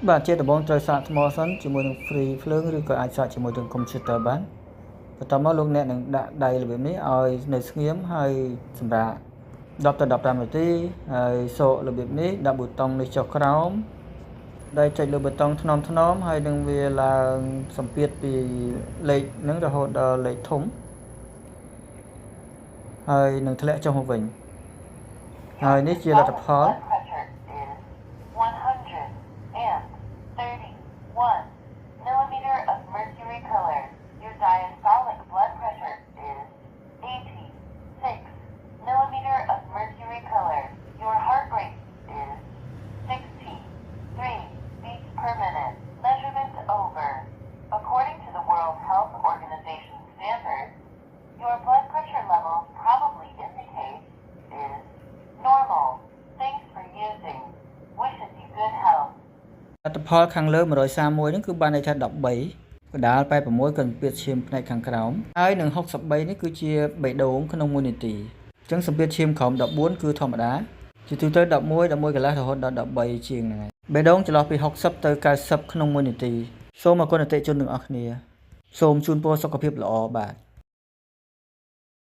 បាទជាដំបូងត្រូវសាកថ្មសិនជាមួយនឹង free ភ្លើងឬក៏អាចសាកជាមួយនឹង computer បានបន្ទាប់មកលោកអ្នកនឹងដាក់ដៃរបៀបនេះឲ្យនៅស្ងៀមហើយសម្រាប់10ទៅ15នាទីហើយសោករបៀបនេះដាក់ប៊ូតុងនេះចុះក្រោមដៃចុចលើប៊ូតុងថ្នមហើយនឹងវាឡើងសម្ពាធពីលេខហ្នឹងរហូតដល់លេខធំហើយនឹងធ្លាក់ចុះមកវិញហើយនេះជាលទ្ធផលលទ្ធផលខាងលើ131នេះគឺបានន័យថា13កដាល86កន្ពាតឈាមផ្នែកខាងក្រោមហើយនឹង63នេះគឺជាបេះដូងក្នុង1នាទីអញ្ចឹងសម្ពាធឈាមក្រោម14គឺធម្មតាជាទូទៅ11 11កន្លះរហូតដល់13ជាងហ្នឹងហើយបេះដូងចន្លោះពី60ទៅ90ក្នុង1នាទីសូមអរគុណអតិថិជនទាំងអស់គ្នាសូមជូនពរសុខភាពល្អបាទ